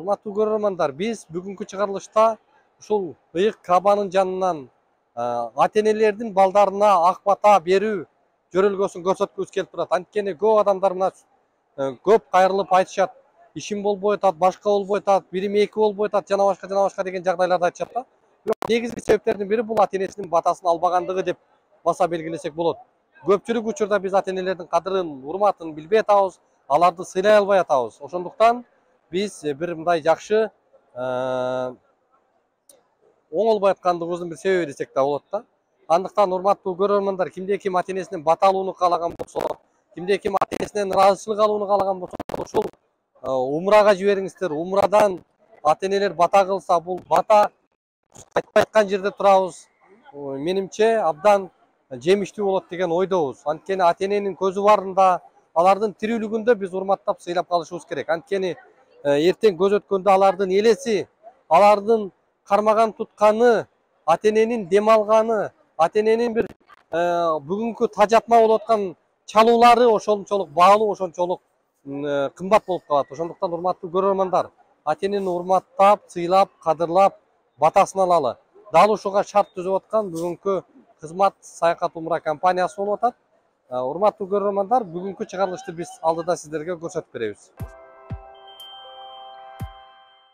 Урматтуу көрөрмандар, биз бүгүнкү чыгарылышта ушул ыйык Кабанын жанынан ата-энелердин балдарына ак бата берүү жөрөлгөсүн көрсөткүбүз келип турат. Анткени көп адамдар мына көп кайрылып айтышат, ишим болбой атат, башка болбой атат, бирим эки болбой атат, жана башка деген жагдайларды айтышат да. Бирок негизги себептердин бири бул ата-энесинин батасын албагандыгы деп баса белгилесек болот. Көпчүлүк учурда биз ата-энелердин кадырын, урматын билбей атабыз, аларды сыйлай албай атабыз. Ошондуктан биз бир мындай жакшы оңолбой аткандыгыбыздын бир себеби десек да болот да. Андыктан урматтуу көрөрмандар, кимде ким ата-энесинин бата алууну каалаган болсо, кимде ким ата-энесинен ыраазычылык алууну каалаган болсо, ушул умрага жибериңиздер. Умрадан ата-энелер бата кылса, бул бата кайтпай аткан жерде турабыз. Менимче абдан жемиштүү болот деген ойдобуз. Анткени ата-эненин көзү барында, алардын тирүүлүгүндө биз урматтап сыйлап калышыбыз керек. Анткени эртең көз өткөндө алардын элеси, алардын кармаган тутканы, ата-эненин дем алганы, ата-эненин бир бүгүнкү тажатма болуп аткан чалуулары ошончолук баалуу, ошончолук кымбат болуп калат. Ошондуктан урматтуу көрөрмандар, ата-энени урматтап, сыйлап, кадырлап, батасын алалы. Дал ушуга шарт түзүп аткан бүгүнкү кызмат саякат умра компаниясы болуп атат. Урматтуу көрөрмандар, бүгүнкү чыгарылышты биз алдыда сиздерге көрсөтүп беребиз.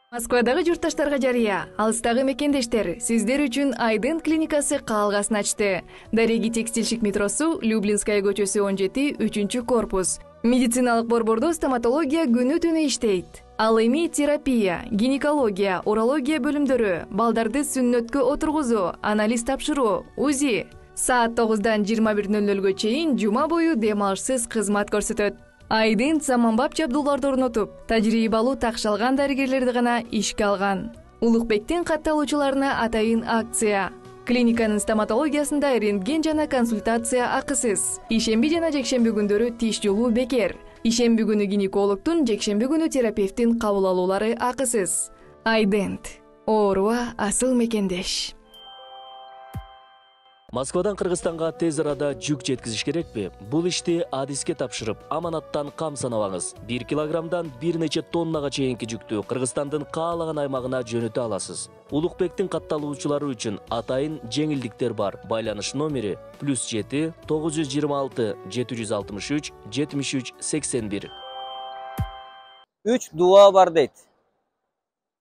Москвадагы журтташтарга жарыя, алыстагы мекендештер, сиздер үчүн Айдын клиникасы каалгасын ачты. Дареги текстильщик метросу, Люблинская көчөсү 17, 3 корпус. Медициналык борбордо стоматология күнү түнү иштейт. Ал эми терапия, гинекология, урология бөлүмдөрү, балдарды сүннөткө отургузуу, анализ тапшыруу, УЗИ. Саат 9-дан 21:00-гө чейин жума бою дем алышсыз кызмат көрсөтөт. Айдын заманбап жабдууларды орнотуп, тажрыйбалуу такшалган дарыгерлерди гана ишке алган. Улукбектин катталуучуларына атайын акция. Клиниканын стоматологиясында рентген жана консультация акысыз. Ишемби жана жекшемби күндөрү тиш жолуу бекер. Ишемби күнү гинекологтун, жекшемби күнү терапевттин кабыл алуулары акысыз. Айдент. Ооруга асыл мекендеш. Москвадан Кыргызстанга тез арада жүк жеткизиш керекпи? Бул ишти адиске тапшырып, аманаттан кам санабаңыз. 1 килограммдан бир нече тоннага чейинки жүктү Кыргызстандын каалаган аймагына жөнөтө аласыз. Улукбектин катталуучулары үчүн атайын жеңилдиктер бар. Байланыш номери +7 926 763 73 81. 3 дуа бар дейт.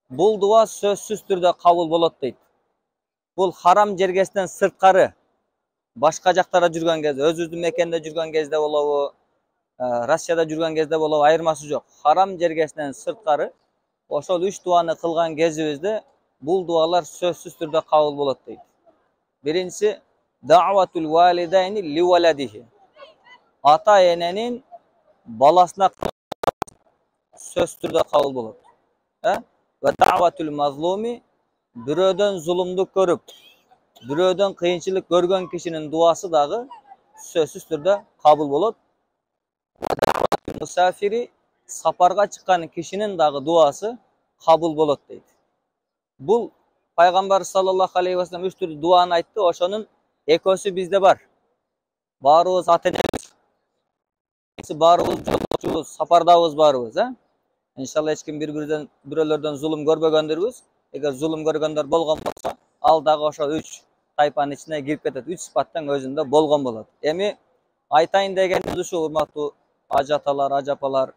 Бул дуа сөзсүз түрдө кабыл болот дейт. Бул харам жергесинен сырткары, башка жактарда жүргөн кезде, өзүбүздүн мекенде жүргөн кезде болобу, Россияда жүргөн кезде болобу, айырмасы жок. Харам жергесинен сырткары ошол 3 дуаны кылган кезибизде бул дуалар сөзсүз түрдө кабыл болот дейт. Биринчиси да'ватул валидайни ли валадихи. Ата-эненин баласына сөзсүз түрдө кабыл болот. Ва да'ватул мазлуми, бирөөдөн зулумдук көрүп, бирөөдөн кыйынчылык көргөн кишинин дуасы дагы сөзсүз түрдө кабыл болот. Мусафири, сапарга чыккан кишинин дагы дуасы кабыл болот дейт. Бул пайгамбар саллаллаху алейхи вассалам 3 түрдүү дуаны айтты, ошонун экөөсү бизде бар. Баарыбыз ата-энебиз, баарыбыз жолчубуз, сапардабыз баарыбыз, Иншалла эч ким бирөөлөрдөн зулум көрбөгөндөрбүз. Эгер зулум көргөндөр болгон болсо, ал дагы ошо 3 тайпанын ичине кирип кетет. 3 сыпаттын өзүндө болгон болот. Эми айтайын дегенimiz ушу, урматтуу ажаталар, ажапалар,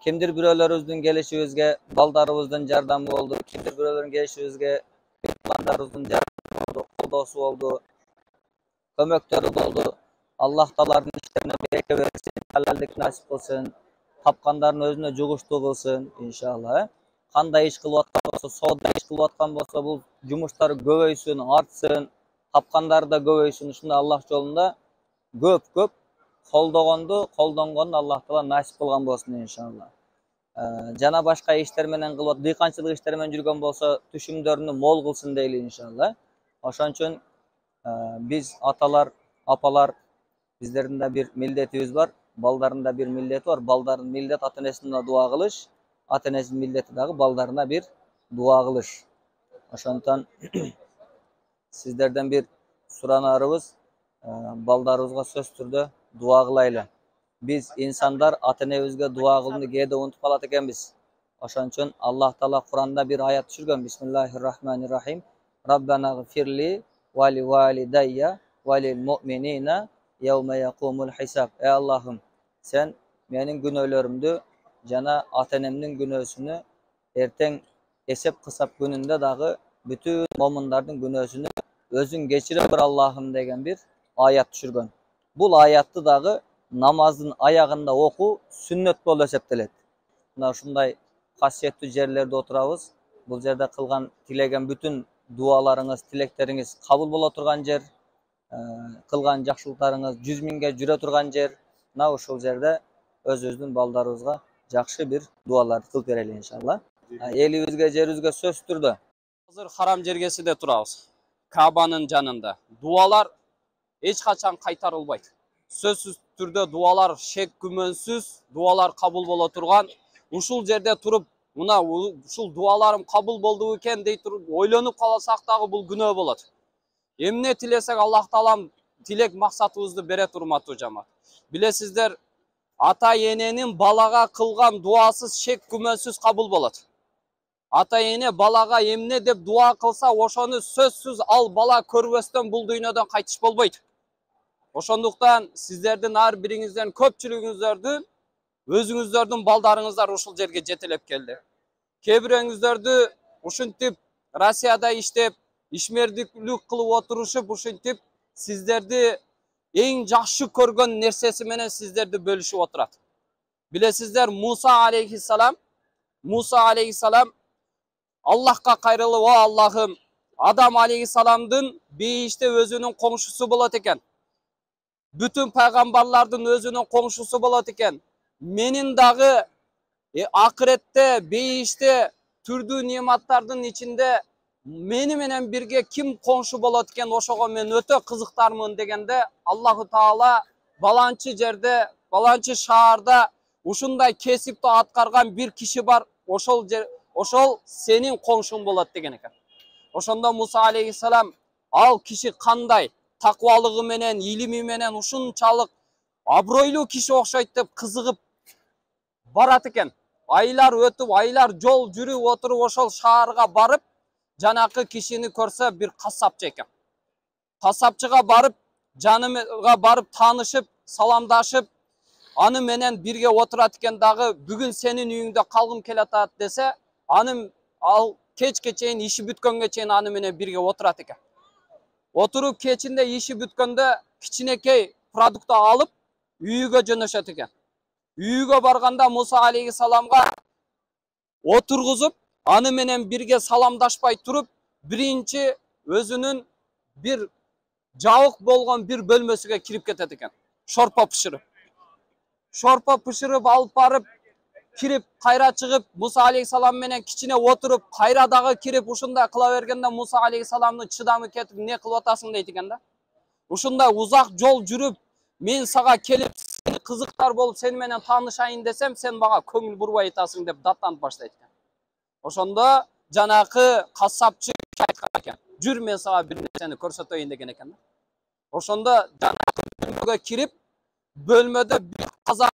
кимдир бирөөлөрүбүздүн келишибизге балдарыбыздын жардамы болду, кимдир бирөөлөрүнүн келишибизге балдарыбыздын жардамы болду, колдоосу болду, көмөктөрү болду. Аллах таалардын иштерине береке берсин, халалдык насип кылсын, тапкандардын өзүнө жугуштуу кылсын, иншалла. Кандай иш кылып аткан болсо, соода иш кылып аткан болсо, бул жумуштар көбөйсүн, артсын, тапкандары да көбөйсүн. Ушундай Аллах жолунда көп колдонгонду Аллах таала насип кылган болсун, иншалла. Жана башка иштер менен кылып, дыйканчылык иштер менен жүргөн болсо, түшүмдөрүнү мол кылсын дейли, иншалла. Ошон үчүн биз аталар, апалар, биздердин да бир милдетибиз бар, балдардын да бир милдети бар. Балдардын милдет ата-энесине дуа кылыш, ата-энесинин милдети дагы балдарына бир дуа кылыш. Ошондуктан сиздерден бир суранарыбыз, балдарыбызга сөз түрдө дуа кылайлы. Биз инсандар ата-энебизге дуа кылууну кээде унутуп калат экенбиз. Ошон үчүн Аллах Таала Куранда bir ayat түшүргөн. Bismillahirrahmanirrahim. Rabbana gfirli ve li validayya ve lil mu'minina yevme yakumul hisab. Ey Allah'ım, sen menin günölerimdi jana ata-enemdin günөөsүnü erteң esep kısap gününde dağı bütün mominlardın günөөsүnü özün geçire bir Allah'ım degen bir ayat düşürgön. Bul ayatты dağı namazın ayağında oku sünnet bol eseptelet. Mına ушундай касиеттүү жерлерде отурабыз. Бул жерде кылган тилеген bütün dualarınız, tilekleriniz kabul bola turgan jer, kılgan жақшылықтарыңыз 100 миңге жүрө турган жер. Мына ушул жерде өзүбүздүн балдарыбызга жакшы bir dualарды кылып берели иншалла. Элибизге, жерибизге сөз түрдө. Hazır haram jergesinde turabız. Ka'banın janында. Dualar hiç kaçan kaytarılbaydı. Sözsüz türde dualar şek күмөнсүз, dualar kabul bola turgan. Ушул жерде туруп, мына ушул дуаларым кабыл болду экен дей туруп, ойлонуп калсак дагы бул күнөө болот. Эмне тилесек Аллах Таалам тилек максатыбызды бере турматтуу жамаат. Билесиздер, ата эненин балага кылган дуасыз шек күмөнсүз кабыл болот. Ата эне балага эмне деп дуа кылса, ошону сөзсүз ал бала көрбөстөн бул дүйнөдөн кайтыш болбойт. Ошондуктан сиздердин ар бириңизден көпчүлүгүңүздөрдүн өзүңүздөрдүн балдарыңыздар ушул жерге жетелеп келди. Кээ бирөөңүздөрдү ушинтип Россияда иштеп, ишмердиктик кылып отурушуп, ушинтип сиздерди эң жакшы көргөн нерсеси менен сиздерди бөлүшүп отурат. Билесиздер, Муса алейхиссалам Аллахка кайрылып, "О Аллахым, Адам алейхиссаламдын бейиште өзүнүн коңшусу болот экен. Бүтүн пайгамбарлардын өзүнүн коңшусу болот экен. Менин дагы акыретте, бейиште түрдүү нематтардын ичинде мени менен бирге ким коңшу болот экен, ошого мен өтө кызыктармын" дегенде, Аллаху Таала баланчы жерде, баланчы шаарда ушундай кесипти аткарган бир киши бар, ошол сенин коңшуң болот деген экен. Ошондо Муса алейхиссалам ал киши кандай таквалыгы менен, илими менен ушунчалык абройлуу киши окшойт деп кызыгып барат экен. Айлар өтүп, айлар жол жүрүп отуруп ошол шаарга барып, жанакы кишини көрсө бир кассапчы экен. Кассапчыга барып, жаныга барып таанышып, саламдашып, аны менен бирге отурат экен дагы, бүгүн сенин үйүңдө калгым келатат десе, аны ал кечке чейин иши бүткөнгө чейин аны менен бирге отурат экен. Отуруп кечинде иши бүткөндө кичинекей продукт алып үйгө жөнөшөт экен. Үйгө барганда Муса алейхиссаламга отургузуп, аны менен бирге саламдашпай туруп, биринчи өзүнүн бир жабык болгон бир бөлмөсүгө кирип кетет экен. Шорпо пышырып алып барып, кирип кайра чыгып, Муса алейхиссалам менен кичине отуруп, кайра дагы кирип ушундай кыла бергенде Муса алейхиссаламдын чыдамы кетип, "Не кылып атасың?" дейт экен да. Ушундай узак жол жүрүп, мен сага келип, сени кызыктар болуп, сени менен таанышайын десем, сен мага көңүл бурбай атасың деп даттанып баштайт экен. Ошондо жанакы кассапчы айткан экен. "Жүр, мен сага бир нерсени көрсөтөйүн" деген экен да. Ошондо жанакы бөлмөгө кирип, бөлмөдө бир казан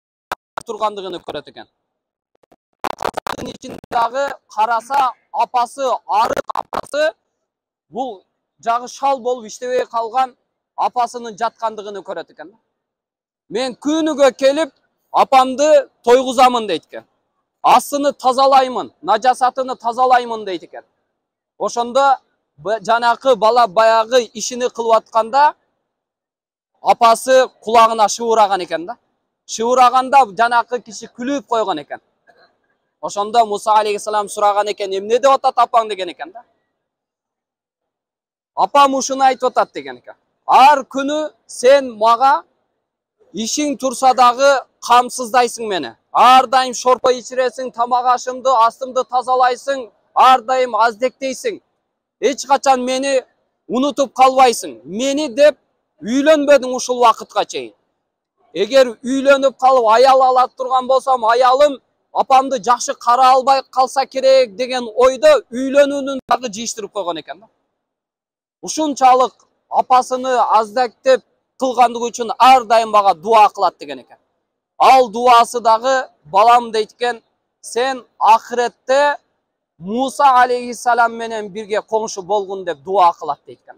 тургандыгын көрөт экен. Казандын ичинде дагы караса, апасы, арык апасы, бул жагы шал болуп иштебей калган апасынын жаткандыгын көрөт экен. "Мен күнүгө келип, апамды тойгузамын" дейт экен. "Астыны тазалаймын, нажасатыны тазалаймын" дейт экен. Ошондо жанакы бала баягы ишини кылып атканда, апасы кулагына шыбыраган экен да. Шыбыраганда жанакы киши күлүп койгон экен. Ошондо Муса алейхиссалам сураган экен, "Эмне деп атат апаң?" деген экен да. "Апам ушуну айтып атат" деген экен. "Ар күнү сен мага ишиң турса дагы камсыздайсың мени. Ар дайым шорпо ичиресиң, тамак ашымды, астымды тазалайсың, ар дайым аздектейсиң. Эч качан мени унутуп калбайсың. Мени деп үйлөнбөдүң ушул убакытка чейин. Эгер үйлөнүп калып аял ала турган болсом, аялым апамды жакшы кара албай калса керек деген ойдо үйлөнүүнүн дагы жыйыштырып койгон экен да. Ушунчалык апасыны аздектеп кылгандыгы үчүн ар дайым мага дуа кылат деген экен. Ал дуасы дагы балам дейт экен, sen ahirette Musa aleyhisselam menen birge koңшу bolgun dep dua kılat deytken.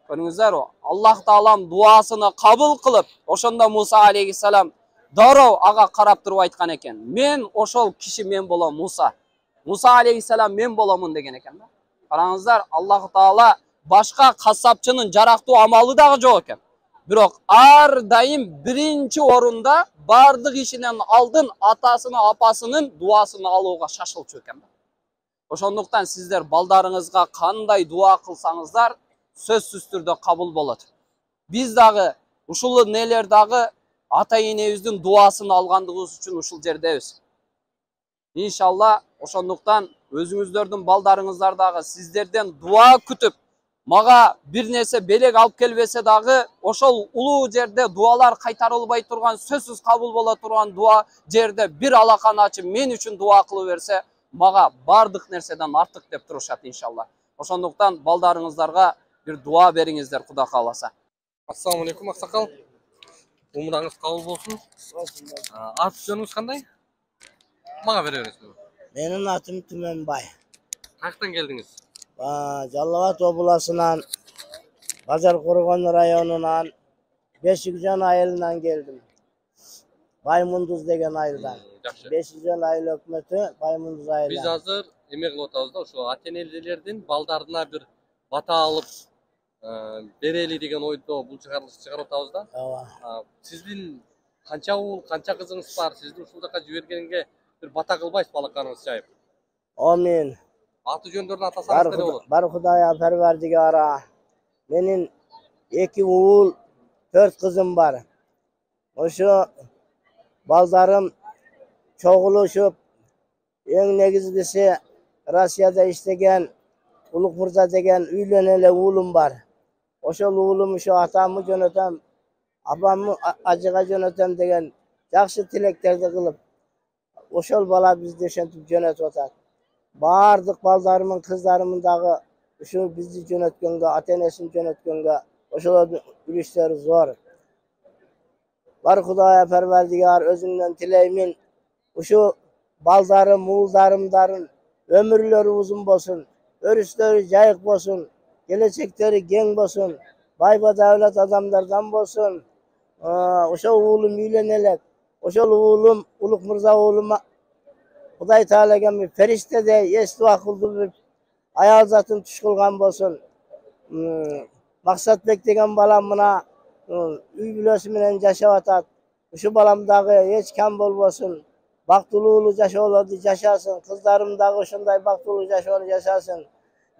Көрүңүздөр, Аллах Таалам дуасыны кабыл кылып, ошондо Муса алейхиссалам дароо ага карап туруп айткан экен. Мен ошол киши мен болом Муса. Муса алейхиссалам мен боломун деген экен да. Караңыздар, Аллах Таала башка касапчынын жарактуу амалы дагы жок экен. Бирок ар дайым биринчи орунда бардык ишинен алдын атасынын апасынын дуасын алууга шашылчу экен. Ошондуктан сиздер балдарыңызга кандай дуа кылсаңыздар, сөзсүз түрдө кабыл болот. Биз дагы ушул нелер дагы ата энебиздин дуасын алгандыгыбыз үчүн ушул жердебиз. Иншалла, ошондуктан өзүңүздөрдүн балдарыңыздар дагы сиздерден дуа күтүп, мага бир нерсе белек алып келбесе дагы, ошол улуу жерде дуалар кайтарылбай турган, сөзсүз кабыл боло турган дуа жерде бир алаканы ачып мен үчүн дуа кылып берсе, мага бардык нерседен артык деп турушат иншалла. Ошондуктан балдарыңыздарга bir dua beriңиздер, Куда кааласа. Ассаламу алейкум, аксакал. Умураңыз кабыл болсун. Ат жөнүңүз кандай? Мага бере бересиз. Менин атым Түмөнбай. Каяктан келдиңиз? Жалал Абад обласынан, Базар Коргон районунан, Бешикжан айылынан келдим. Баймундуз деген айылдан. Жакшы. Бешикжан айыл өкмөтү Баймундуз айылы. Биз азыр эме кылып атабыз да, ошо ата-энелердин балдарына бир бата алып берели деген ойдо бул чыгарылышты чыгарып атабыз да. Ооба. Сиздин канча уул, канча кызыңыз бар? Сизди ушул жака жибергенге бир бата кылбайсыз балаканыңыз жайып? Амин. Аты жөндөрүн атасаңыз деле болот. Бар Кудайга Первердигара. Менин 2 уул, 4 кызым бар. Ошо балдарым чогулушуп, эң негизгиси Россияда иштеген Улук Мырза деген үйлөн эле уулум бар. Ошол уулум ушу атамы жөнөтөм, апамы ажыга жөнөтөм деген жакшы тилектерди кылып, ошол бала бизди ошентип жөнөтүп атат. Бардык балдарымын, кыздарымын дагы ушу бизди жөнөткөнгө, ата-энесин жөнөткөнгө ошолордун үлүштөрү зор. Бар Кудайга Первердигар өзүңдөн тилеймин, ушу балдарым, уулдарымдарын өмүрлөрү узун болсун. Örüsleri jayık bolsun, gelecekleri gen bolsun, bayba devlet adamlardan bolsun. Oşol uğulum üylenelek, oşol uğulum Uluk Mırza uğuluma Kuday Teala'ga bir ferişte de esdua kıldı bir ayal zatın tuş kılgan bolsun. Maksat beklegen balam buna üy bilösü menen yaşap atat. Şu balamdağı hiç kam bol bolsun. Baktuluğulu yaşaoğlu yaşasın. Kızlarım dağı uşunday baktuluğulu yaşaoğlu yaşasın.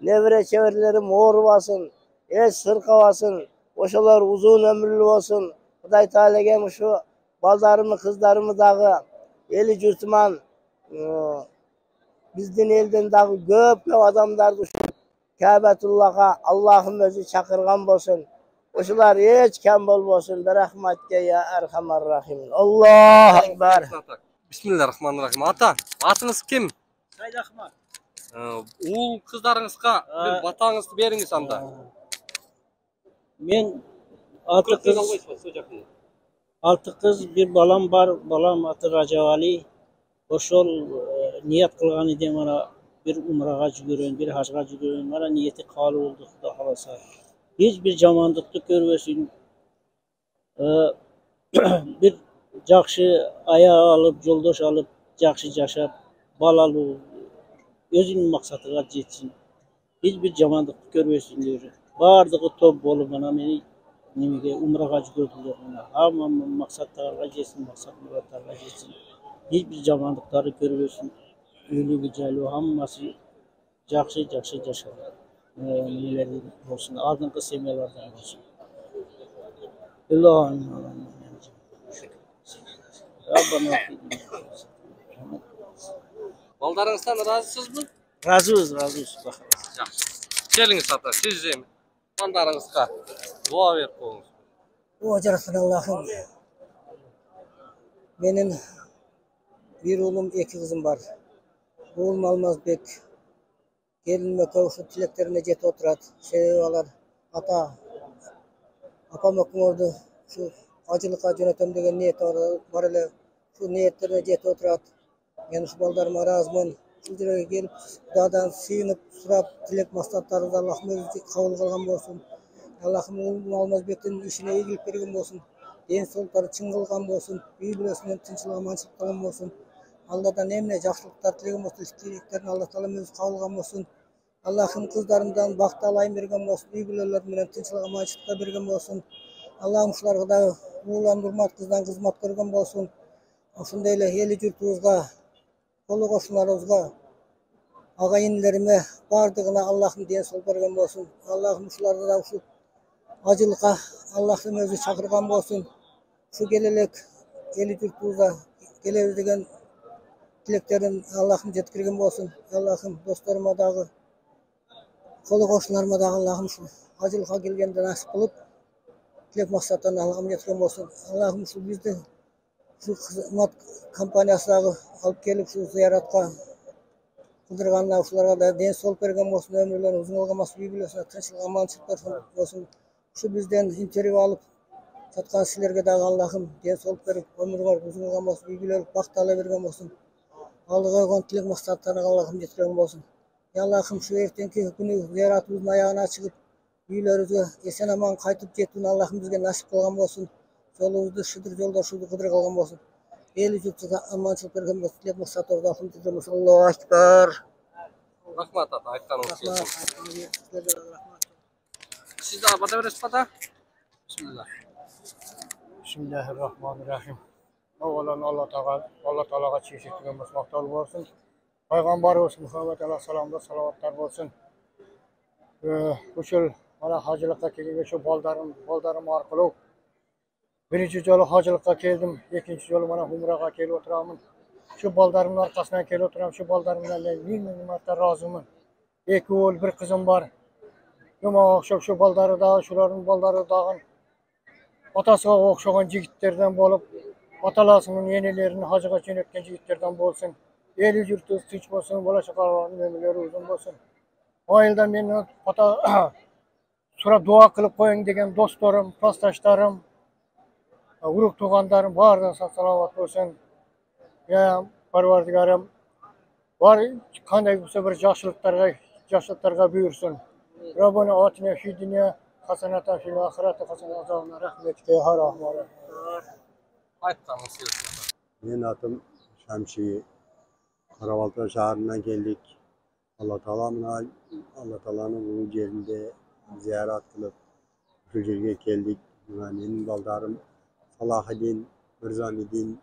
Nevre çevirilerim uğur basın. Hiç sırka basın. Oşalar uzun ömürlü olsun. Kuday Teala'ga şu baldarımı, kızlarımı dağı eli yurtman bizden elden dağı köp adamlar düşün. Kabetullah'a Allah'ın özü çakırgan bolsun. Oşalar hiç kam bol bolsun. Berahmatke ya Erhamar Rahim. Allahu Ekber. Bismillahirrahmanirrahim. Ата, атыңыз ким? Saydı Ahmet. Уул кыздарыңызга бир батаңызды бериңиз анда. Men altı kız bir balam var. Balam atı Racavali. Oşol niyet kılgan idem ana bir umraga jügürün, bir hajga jügürün. Ana niyeti kalı olduk da halasa. Hiçbir jamanlıkты görmesin. Bir jakşı ayağı alıp, yoldaş alıp, jakşı yaşap, balalı, özünün maksatıga jetsin. Hiçbir jamanlıkты görmesin diyor. Bardığı top bolup bana beni nimege umraga jügürdüler. Ama maksatlarga jetsin, maksat muratlarga jetsin. Hiçbir jamanlıkları görmesin. Ölü güzel hammasi jakşı yaşar. Neleri olsun, aldığın semelerden olsun. Allah'ım. Балдарыңыздан ыраазысызбы? Razıyız. Жакшы. Келиңиз ата, сиз эми балдарыңызга дуа берип коюңуз. Ocaksın Allah'ım. Benim bir oğlum, 2 kızım var. Oğlum Almazbek. Gelinme kavuşu tileklerine jet oturat. Şeyler ata. Apam okum orada. Şu acılık yönetim degen niyet var hele. Şu niyetlerine jet oturat. Men uшу балдарыма ыраазымын. Ушул жерге келип, Кудайдан сыйынып, сурап, тилек максаттарыбызды Аллахым өзү кабыл кылган болсун. Аллахым Алмазбектин ишине ийгилик берген болсун. Ден соолуктары чың кылган болсун. Үй бүлөсүнүн тынччылыгы манчылык кылган болсун. Алладан эмне жакшылыктар тилеген болсун, тилектерин Аллах таалам өзү кабыл кылган болсун. Аллахым кыздарымдан бакыт алайын берген болсун. Үй бүлөлөр менен тынччылыгы манчылыкта берген болсун. Аллахым ушуларга да уулан урмат кыздан кызмат көргөн болсун. Ошондой эле эли журтубузга, колу кошуналарыбызга, агайынлериме бардыгына Аллахым ден соолук берген болсун. Аллахым ушуларды да ушу ажылыкка Аллахым өзү чакырган болсун. Ушу келелек эли журтубузга келебиз деген тилектерин Аллахым жеткирген болсун. Аллахым досторума дагы, колу кошуналарыма дагы Аллахым ушу ажылыкка келгенде насип кылып, тилек максаттарын Аллахым жеткирген болсун. Аллахым ушу бизди ушу кызмат компаниясы дагы алып келип ушу зыяратка кылдырганына ушуларга да ден соолук берген болсун. Өмүрлөрүн узун кылган болсун. Үй бүлөсүнө тынччылык, аманчылык берген болсун. Ушу бизден интервью алып жаткан силерге дагы Аллахым ден соолук берип, өмүрүңөр узун кылган болсун. Үй бүлөлүк бакыт ала берген болсун. Алга койгон тилек максаттарыңа Аллахым жеткирген болсун. Аллахым ушу эртеңки күнү зыяратыбыздын аягына чыгып, үйлөрүбүзгө эсен аман кайтып жетүүнү Аллахым бизге насип кылган болсун. Жолубузду шыдыр жолдошубузду кыдыр кылган болсун. Эли журтубузга аманчылык берген болсун. Тилек максаттарыбызды Аллахым жеткирген болсун. Аллаху акбар. Рахмат ата, айтканыңыз келсин. Siz de bata veresiz bata. Bismillah. Bismillahirrahmanirrahim. Avvalan Allah Teala'ga çeşitliğin basmaktalı olsun. Peygamberimiz Muhammed Aleyhisselam'da salavatlar olsun. Bu yıl bana hacılıkta kelgen şu baldarım arkalı. Birinci yolu hacılıkta geldim, ikinci yolu bana umraga kelip oturamın. Şu baldarımın arkasından kelip oturam, şu baldarımdan bin marta razımın. İki oğul, bir kızım var. Yuma okşap şu baldarı dağı, şuların baldarı dağın. Atasıga okşagan jigitlerden bolup, atalasının yenilerini hacıga jönötken jigitlerden bolsun. Eli jurtubuz tinch bolsun, bolajak aralarının ömürleri uzun bolsun. O ayılda meni surap dua kılıp koyun degen dostlarım, klastaşlarım, uruk tuğandarım barına salavat bolsun. Ya Parvardigarım var kanday bolsa bir жақсылықтарға buyursun. Rabbana atina fid dunya hasanatan fil ahireti hasanatan ve qina rahmetike ya rahman. Aytkanыңız kelsin. Benim adım Şamşi. Karabalta şehrinden geldik. Allah Teala'nın bu yerinde ziyaret kılıp şu yerge geldik. Benim baldarım Salahaddin, Mirzamidin,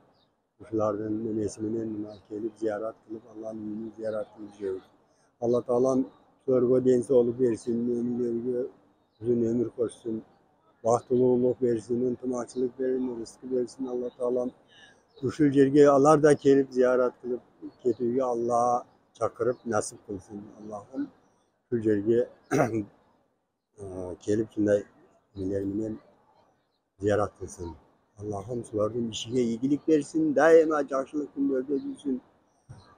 uşulardan nesiminden gelip ziyaret kılıp Allah'ın ününü ziyaret kılıyoruz. Allah Teala'nın sorgu densi olup versin, ömürlerine uzun ömür koşsun, bahtılılık versin, ıntımakçılık versin, rızkı versin. Allah Teala'nın uşul yerge alar da gelip ziyaret kılıp ketüge Allah'a çakırıp nasip kılsın. Allah'ım uşul yerge gelip şunday günlerinin ziyaret kılsın. Allah'ım sulardan işine iyilik versin, daima жақсылық күндерде жүрсün.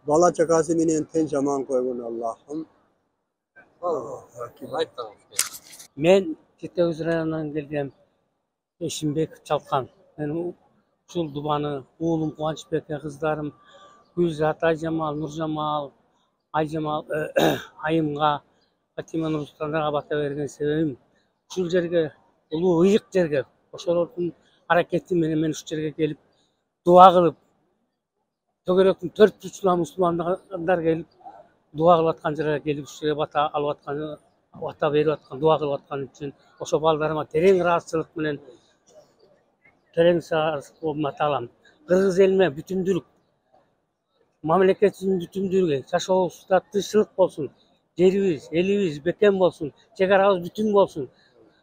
Bala çakası menen ten jaman koygun Allah'ım. Aytkanыңыз kelsin. Men Tektöz rayonundan geldim. Eşimbek Çalkan. Ben uşul Dubanı, oğlum Kıvançbek, kızlarım Gülzat, Ayjamal, Nurjamal, Ayjamal, Ayımga, Fatima Nursultanlarga bata bergen sebebim uşul жерге, улуу ыйык жерге, ошолордун аракети менен мен ушул жерге келип дуа кылып, төгөрөктүн 4 бурчуна мусулмандар келип дуа кылып аткан жерге келип ушул жерге бата алып аткан, бата берип аткан, дуа кылып аткан үчүн ошо балдарыма терең ыраазычылык менен аталам. Кыргыз элине бүтүндүүлүк, мамлекеттин бүтүндүүлүгү, жашообузда тынччылык болсун, жерибиз, элибиз бекем болсун, чек арабыз бүтүн болсун.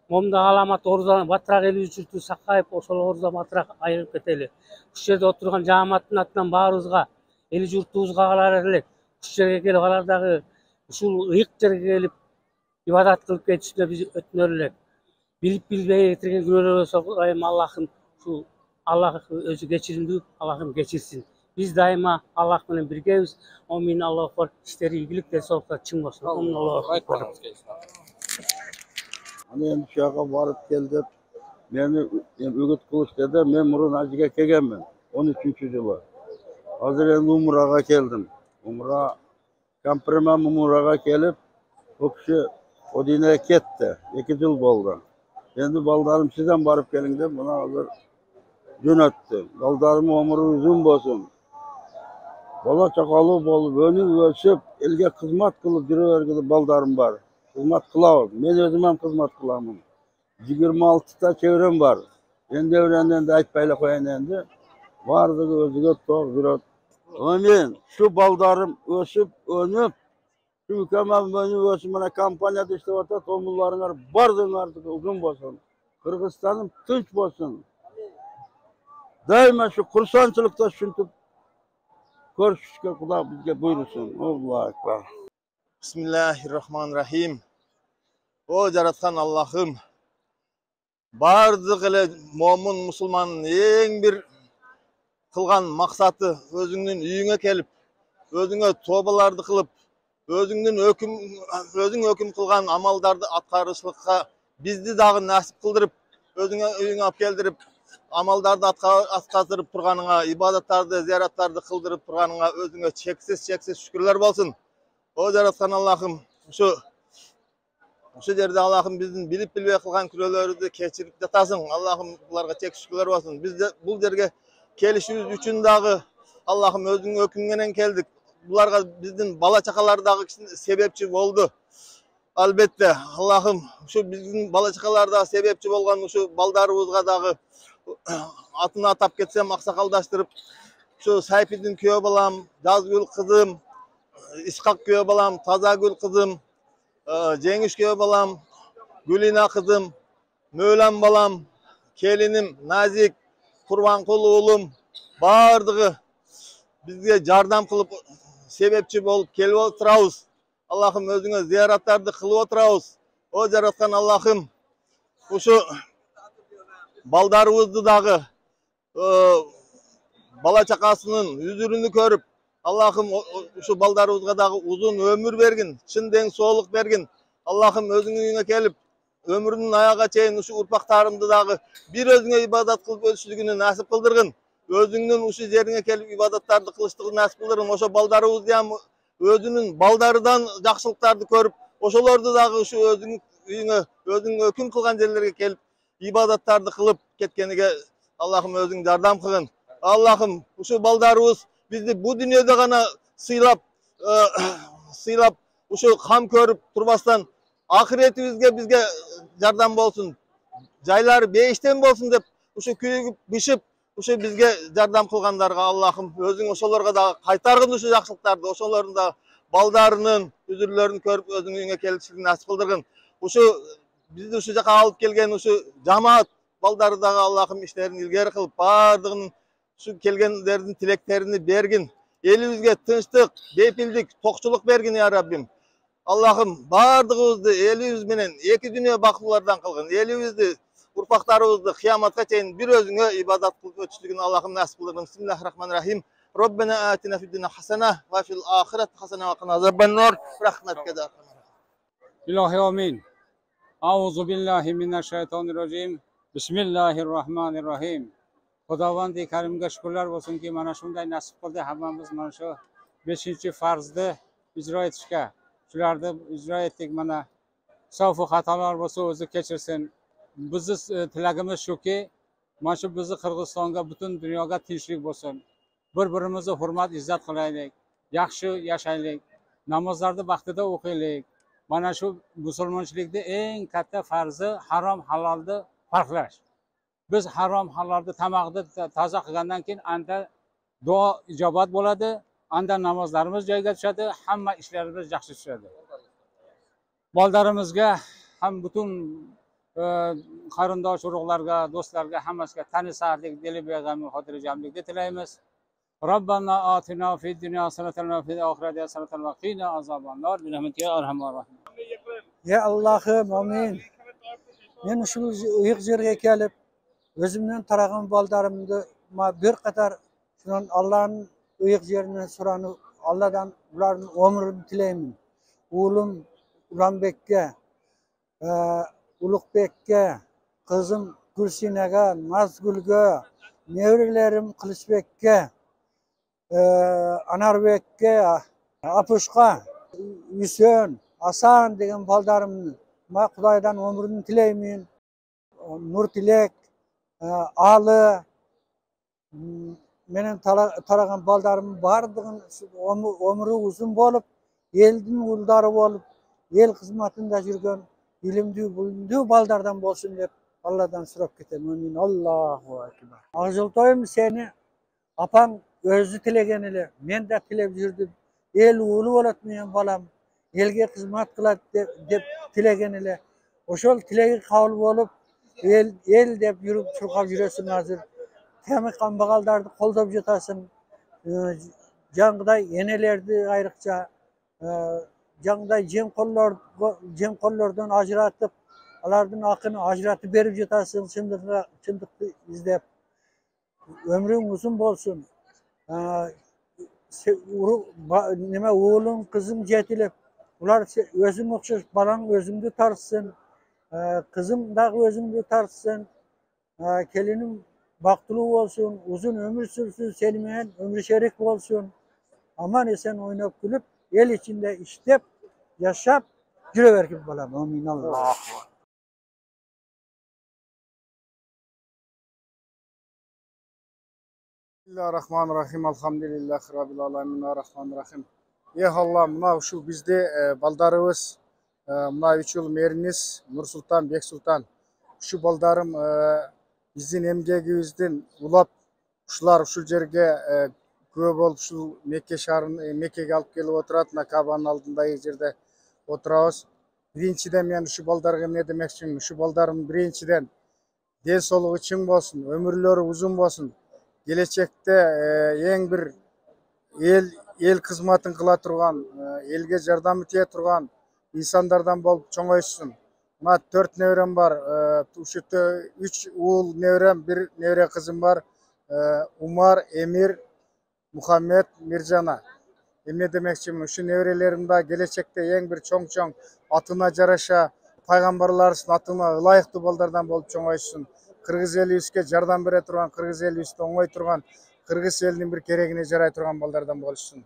Момда аламат оруздан батыраак эли жүртү сакайып, ошол оруздан батыраак айырып кетели. Ушул жерде отурган жааматтын атынан баарыбызга, эли журтубузга калар элек, ушул жерге келип алар дагы ушул ыйык жерге келип ибадат кылып кетишине биз өтүнөр элек. Билип билбей кетирген күнөөлөр болсо Аллахым ушул Аллах өзү кечиримдүү, Аллахым кечирсин. Биз дайыма Аллах менен биргебиз. Амин. Аллаху акбар. Иштери ийгилик, денсаулыкта чың болсун. Амин. Аллаху акбар. Men bu yoqqa borib keldim. Meni ügüt qilish dedi. Men murun hajiga kelganman 13-yili. Hazır endi Umraga keldim. Umra kampirmem Umraga kelip o kişi o dine ketdi. 2 yıl boldu. Endi baldarım sizden barıp gelin dep buna hazır jönöttü. Baldarım ömrü uzun bolsun. Bala çakalı bolup önü ölçüp elge hizmet kılıp yürüvergide baldarım var. Hizmet kılabım. Men özüm hem hizmet kılamın. 26 ta çevrem var. Endi övrenden de aytpayla koyan endi. Vardığı özüge toq jüröt. Amin. Şu baldarım ösüp önüp şu mükemmel önü ösüp mana kompaniyada işlep atat. Tomullarыңар bardığınardığı uzun bolsun. Kırgızstanım tınç bolsun. Daima şu kursançılıkta şuntup görüşüşke Kula bizge buyursun. Allahu Ekber. Bismillahirrahmanirrahim. O yaratkan Allah'ım, bardık ele momun musulmanın en bir kılgan maksatı özüңнүн үйüňe kelip, özüňe tobalardı kılıp, özüňнүн özüň öküm kılgan amaldardı atkarışlıkka bizdi dagы nasip kıldırıp, özüňe үйüňe alып keldirip, amaldardı atkazırıp turganıňa, ibadatlardı, ziyaratlardı kıldırıp turganıňa özüňe çeksiz şükürler bolsun. O yaratkan Allah'ım, şu yerde Allah'ım bizim bilip bilbey kılgan kürelerimizi keçirip yatasın. Allah'ım bularga tek şükürler olsun. Biz de bu yerge kelişimiz üçün dagı Allah'ım özüň ökümgenen keldik. Bularga bizden bala çakalar dagı sebepçi boldu. Albatta Allah'ım şu bizim bala çakalar da sebepçi bolgan şu baldarыбызга dagı atını atap ketsem aksakaldaştırıp şu Sayfiddin köye balam, Yazgül kızım, İshak köye balam, Tazagül kızım, Cengiz köye balam, Gülina kızım, Möğlen balam, kelinim Nazik, Kurbankul oğlum, bardığı bizge jardam kılıp sebepçi bolup kelip oturabız. Allah'ım özüňe ziyaratlardı kılıp oturabız. O yaratkan Allah'ım şu baldarыбызды dagı bala çakasının yüzürünü körüp Allah'ım şu baldarыбызга dagı uzun ömür bergin, çın deň soğuluk bergin. Allah'ım özüň üýüňe kelip ömrünün ayağa çeyin şu urpaktarımdı dagı bir özüňe ibadat kılıp ölçülügünü nasip kıldırgın. Özüňnün uşu jeriňe kelip ibadatlardı kılıştygyn nasip kıldırgın. Oşo baldarыбыз hem özünün baldarıdan jakşylyktарды körüp, oşolordu dagı şu özüň üýüňe, özüň öküm kılgan jerlerge kelip ibadatlardı kılıp ketkenige Allah'ım özüň jardam kılgın. Allah'ım şu baldarыбыз bizi bu dünyada gana sıylap şu ham körüp turbastan ahiretibizge bizge jardam bolsun. Jaylar beýişten bolsun dep şu küýüp bişip şu bizge jardam kılgandarga Allah'ım özüň oşolorga da kaytargın şu jakşylyktарды, oşolorдун da baldarынын üzürlerini körüp özüň üýüňe kelişini nasip kıldırgın. Şu bizi şu jaka alıp kelgen şu jamaat baldары dagı Allah'ım işlerini ilgeri kılıp bardığın şu kelgenlerinin tileklerini bergin. Elibizge tınçlık, bepildik, tokçuluk bergin ya Rabbim. Allah'ım bardığımızdı elimiz menen iki dünya bakımlardan kılgın. Elimizi, urpaktarımızdı kıyamatga çeyin bir özüňe ibadat kılıp ötüşlügünü Allah'ım nasip kıldırgın. Bismillahirrahmanirrahim. Rabbena atina fid dunya hasana ve fil ahireti hasana ve qina azabannar. Rahmetke de. İlahi amin. Auzu billahi mineşşeytanirracim. Bismillahirrahmanirrahim. Xudovandi Karimga shukrlar bo'lsin ki mana shunday nasib qildi hammamiz mana shu 5-chi farzni ijro etishga. Shularni ijro etdik mana. Sofu xatolar bo'lsa o'zi kechirsin. Bizni tilagimiz shuki, mana shu bizni Qirg'izistonga butun dunyoga tinchlik bo'lsin. Bir-birimizni hurmat, izzat qilaylik, yaxshi yashaylik, namozlarni vaqtida o'qiylik. Mana shu musulmonchilikning eng katta farzi harom halolni farqlash. Biz harom halolni tamoqni toza qilgandan keyin anda duo ijobat bo'ladi, anda namozlarimiz joyiga tushadi, hamma ishlarimiz yaxshi tushadi. Boldarimizga ham butun qarindosh urug'larga, do'stlarga, hammasiga tani sog'lik, dili beg'am, xotirjamlikni tilaymiz. Robbana atina fid dunya hasanatan va fil oxirati hasanatan va qina azobannar. Birahmatika ya arhamar rohim. Ya Allah'ım amin. Men şu uyuq yerge kelip özümden taragan baldarımdı bir qatar şunun Allah'ın uyuq yerine suranı Allah'dan uların ömrünü tileymin. Oğlum Ulanbek'e, Uluqbek'e, kızım Gülsine'ge, Nazgül'ge, nevrilerim Kılıçbek'e, Anarbek'e, Apuşka, Hüseyin, Hasan degen baldarımны ma Kudaydan ömrünü tileymin. Nur Tilek, Alı, menen taragan baldarımın bardığın ömrü uzun bolup, eldin uldары bolup, el hizmetinde жүрген bilimdүү bulunduu baldardan bolsun dep Allah'dan surap ketem. Amin. Allahu ekber. Ağzıltoyum seni apam özü tilegen ele, men de tilep jürdüm. El uulu bolat meyen balam, elge hizmet kılat dep tilegen ele. Oşol tilegi kabul bolup, el dep yürüp çurkap jüresin hazır. Temi kambagaldарды koldop jatasın. Жаңгыдай enelerdi ayrıkça, жаңгыдай жемқорлордон ажыратып, алардын акын ажыратып берип жатасың, чындыкты издеп. Ömrün uzun bolsun. Neme oğlun, kızın jetilip, ular özün okşoş, balan özüngdü tartsın, kızım da özüngdü tartsın, kelinin baktılığı olsun, uzun ömür sürsün, senin ömrü şerik olsun. Aman esen oynap gülüp, el içinde iştep, yaşap, jüreberkin balam. Amin. Allah. Bismillahirrahmanirrahim. Elhamdülillahi Rabbil alamin. Rahmanirrahim. Allah, mına uşu bizde baldarыбыз, mına 3 yıl meriniz Nur Sultan, Bek Sultan. Uşu baldarım bizdin emgegibиздин ulap uşular uşul жерге көп болуп ушул Мекке шаарын Меккеге алып келип отурат, мына Кабанын алдындагы жерде отурабыз. Биринчиден мен ушул балдарга эмне демекчимин? Ушул балдарым биринчиден ден соолугу чың болсун, өмүрлөрү узун болсун. Gelecekte en bir el kızmatın kıla turgan, elge jardam ete turgan insanlardan bolup çoğoysun. Buna 4 nevrem var, 3 uul nevrem, 1 nevre kızım var. Umar, Emir, Muhammed, Mirjana. Ne demekçiyim? Şu nevrelerimde gelecekte en bir çoğ atına jaraşa, paygambarlarsın atına ılayıklı baldardan bolup çoğoysun. Kırgız elibizге жардам бере турган, кыргыз элибизди оңой турган, кыргыз элинин бир керегине жарай турган балдардан болушун.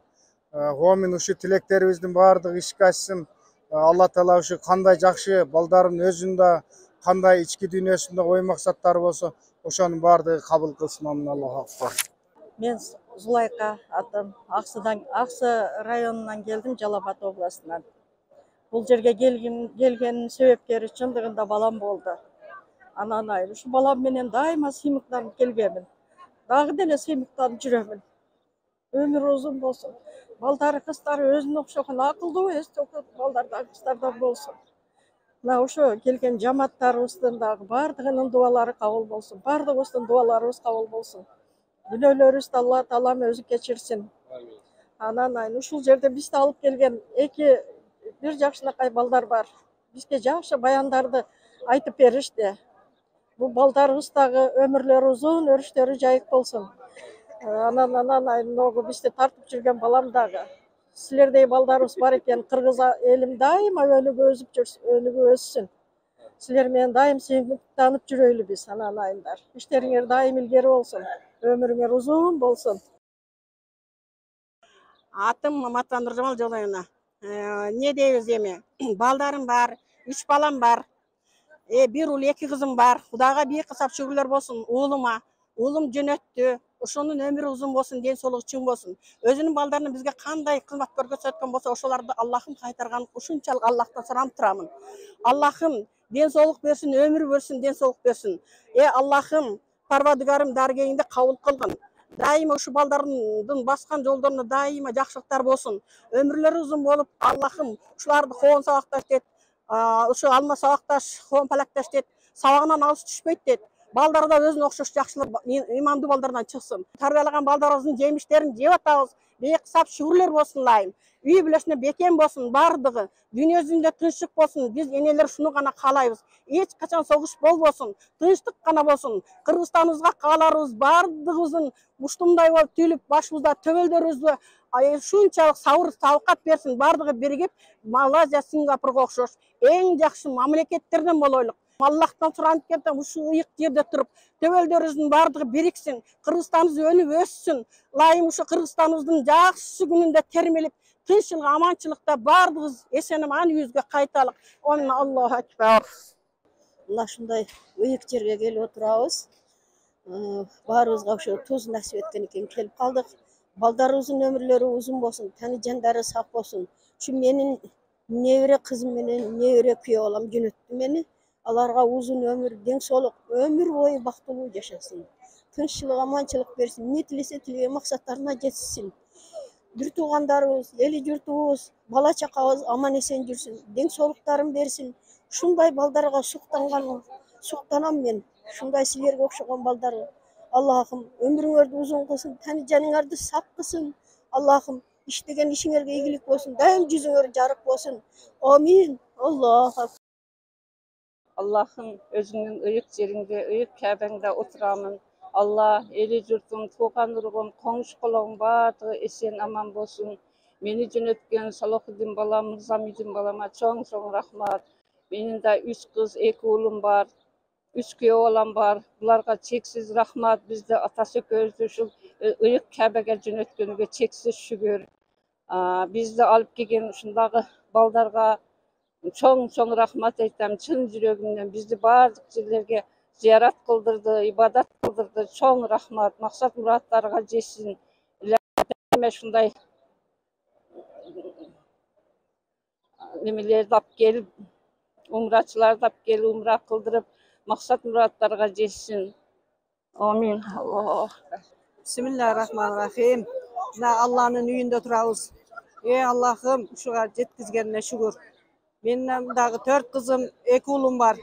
Гомин ушу тилектерибиздин баардыгы ишке ашсын. Алла Таала ушу кандай жакшы балдардын өзүндө, кандай ички дүйнөсүндө ой максаттары болсо, ошонун баардыгы кабыл кылсын. Амин. Аллаху акбар. Мен Зулайка атым. Аксы районунан келдим, Жалал Абад областынан. Бул жерге келгенин себепкери чындыгында балам болду. Ananayım. Şu balam menen daima sıymıklanıp gelgemin. Dağı dele sıymıklanıp jüremin. Ömür uzun bolsun. Baldarı kızları özüne okşoğun akıllı öst baldardan kızlardan bolsun. Mına uşu kelgen jamaаттарыбыздын дагы бардыгынын дуалары кабыл болсун. Бардыгыбыздын дуаларыбыз кабыл болсун. Günöylөрүбүздү Алла Таалам өзү кечирсин. Ананайын. Ушул жерде бизди алып келген бир жакшынакай балдар бар. Бизге жакшы баяндарды айтып беришти. Bu baldarыбыз дагы өмүрлөрү узун, өрүштөрү жайык болсун. Анан ногу бизди тартып жүргөн балам дагы. Силердей балдарыбыз бар экен, кыргыз элим дайыма өнүгүп өссүн. Силер менен дайым сыймыктанып жүрөйлү биз, ананайымдар. Иштериңер дайым илгери болсун, өмүрүңөр узун болсун. Атым Маматова Нуржамал Жолоевна. Не дейбиз эми? Балдарым бар, 3 балам бар. Bir ul 2 kızım var. Kudayga bir kısap şükürler olsun oğluma. Oğlum jönöttü. Oşonun ömrü uzun bolsun, den soluğu çың bolsun. Özünün baldarını bizge kanday kızmat көрсөткөн bolsa, oşolardı Allah'ım kaytargan uşunçalık Allah'tan soranıp turamın. Allah'ım den soluq bersin, ömür bersin, den soluq bersin. Allah'ım Parvadigarım dargeyinde kabul kılgın. Daima şu baldarının baskan jollarına daima jakşılıklar bolsun. Ömürleri uzun bolup Allah'ım şulardı koğun sabaktaş det. Uşu alma sabaktaş, koğun palaktaş det. Sabağынан alış düşpeyt det. Balдар да өзүнө окшош жакшылык имандуу балдардан чыксын. Тарбиялаган балдарыбыздын жемиштерин жеп атабыз. Бейкысап шүгүрлөр болсун лайым. Үй бүлөсүнө бекем болсун, бардыгы. Дүйнө жүзүндө тынчтык болсун. Биз энелер шуну гана каалайбыз. Эч качан согуш болбосун, тынчтык гана болсун. Кыргызстаныбызга кааларыбыз бардыгыбыздын муштумдай болуп түйүлүп, башыбызда төбөлдөрүбүздө шунчалык сабыр талкат берсин. Бардыгы биригип Малайзия, Сингапурга окшош эң жакшы мамлекеттерден болойлук. Аллахтан суранып кетем, ушу ыйык жерде туруп, төбөлдөрүбүздүн бардыгы бириксин, Кыргызстаныбыз өнүп өссүн. Ылайым ушу Кыргызстаныбыздын жакшы күнүндө термелип, тынччылык, аманчылыкта бардыгыбыз эсен аман үйүбүзгө кайталык. Аллаху акбар. Мына ушундай ыйык жерге келип отурабыз. Баарыбызга ошо туз насип эткен экен, келип калдык. Балдарыбыздын өмүрлөрү узун болсун, тани жандары сак болсун. Ушу менин небере кызым менен небере күйөө балам жөнөттү мени. Аларга узун өмүр, дең соолук, өмүр бою бактылуу жашасын. Тынччылык, аманчылык берсин. Эмне тилесе тилеген максаттарына жетишсин. Бир туугандарыбыз, эли журтубуз, бала чакабыз аман эсен жүрсүн. Дең соолуктарын берсин. Ушундай балдарга суктанам мен. Ушундай силерге окшогон балдар. Аллахым өмүрүңөрдү узун кылсын, тани жаныңарды сак кылсын. Аллахым иштеген ишиңерге ийгилик болсун, дайым жүзүңөр жарык болсун. Амин. Аллах. Allah'ım özünün ıyık yerinde, ıyık Kabe'nde oturamın. Allah eli jurtum, tuğan urgun, konuş kolağın bardığı esen aman bolsun. Meni jönötken Salahuddin balam, Mırzamidin balama çoğun rahmat. Benim de 3 kız, 2 oğlum var. 3 köyü olan var. Bularga çeksiz rahmat. Bizde atası gözlü şu ıyık Kabe'ge jönötkeniге çeksiz şükür. Bizde alıp kelgen şundağı baldarga çoğun rahmat aytam, çın жүрөгүмдөн bizdi бардык жерлерге зиярат кылдырды, ибадат кылдырды. Çoğun rahmat, максат мураттарга жетсин. Эле ушундай немелерди алып келип, умрачыларды алып келип, умра кылдырып, максат мураттарга жетсин. Амин. Аллах. Bismillahirrahmanirrahim. Allah'ın үйүндө турабыз. Allah'ım ушуга жеткизгенине шүгүр. Benim dagı 4 kızım, 2 oğlum var.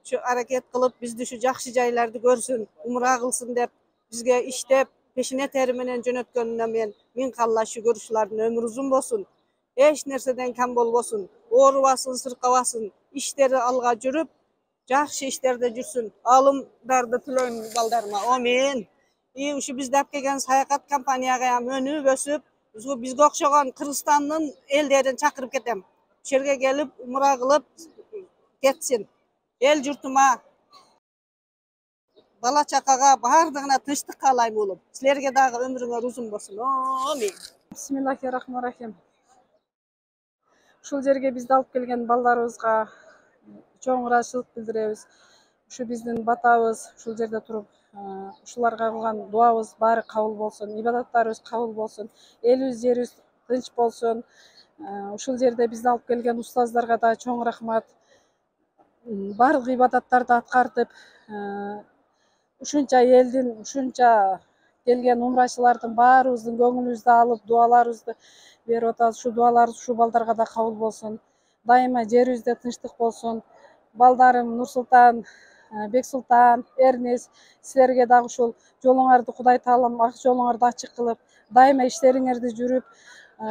Şu hareket kılıp bizde şu jakşı jaylardı görsün, umra kılsın dep, bizge iştep, peşine terimenen jönötkönüne min kalla şükür şulardın ömür uzun bolsun. Eş nerseden kam bolbosun, oorubasın, sırkabasın, işleri alga жүрүp, jakşı işlerde жүрsün. Alımdardı tülöйм baldarıma. Amin. Uşu bizde alып kelgen sayakat kampaniyaga önüp ösüp, bizge okşogon Kırgızstandын ellerin çakırıp ketem. Şerge gelip umra kılıp ketsin. El jurtuma, bala çakaga bardığına tınçlık kalayım oğlum. Sizlerge dagı ömrüңөр uzun bolsun. Amin. Bismillahirrahmanirrahim. Ушул жерге бизди алып келген балдарыбызга чоң ыраазычылык билдиребиз. Ушу биздин батабыз, ушул жерде туруп, ушуларга кылган дуабыз баары кабыл болсун, ибадаттарыбыз кабыл болсун, элибиз жерибиз тынч болсун. Ушул жерде бизди алып келген устаздарга да чоң рахмат. Барлык ибадаттарды аткартып, ушунча элдин, ушунча келген умрачылардын баарыбыздын көңүлүбүздү алып, дуаларыбызды берип атабыз. Ушу дуаларыбыз ушу балдарга да кабыл болсун. Дайыма жерибизде тынчтык болсун. Балдарым Нурсултан, Бексултан, Эрнес, силерге дагы ушул жолуңарды Кудай Таалам ак жолуңарды ачык кылып, дайыма иштериңерди жүрүп,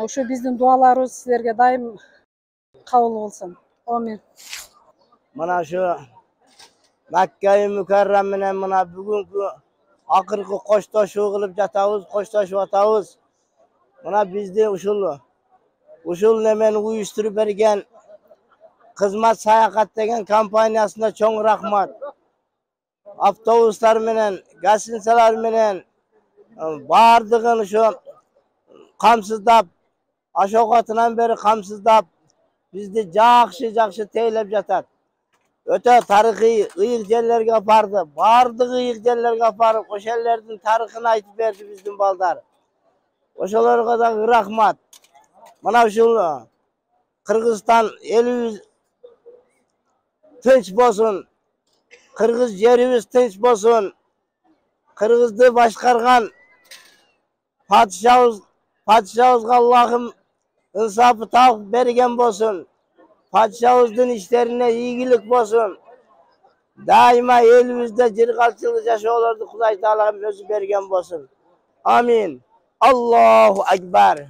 ушу биздин дуаларыбыз силерге дайым кабыл болсун. Амин. Mana şu Mekke-i Mükerrem menен mına bugünkü akırkı koçtaşığı kılıp jatabız, koçtaşıp atabız. Mına bizde uşul nemen uyuşturup bergen Kızmat Sayakat degen kampaniyasında çoğun rahmat. Avtobuslar menen, gasinseler menen bardığın şu kamsızdap, aşoqatınan beri kamsızdap bizde jakşı teylep jatat. Öte tarihi ıyık yerlerge apardı. Bardığı ıyık yerlerge aparıp oşellerden tarihini aytıp verdi bizden baldar. Oşalarga da rahmat. Mana uşul Kırgızstan elimiz tınç bolsun. Kırgız yerimiz tınç bolsun. Kırgızdı başkargan padişahımızga Allah'ım insafı tavuk bergen bolsun. Padişahımızın işlerine iyilik bolsun. Daima elimizde jirgalçılık yaşaolardı Kuday Taala'nın özü bergen bolsun. Amin. Allahu Ekber.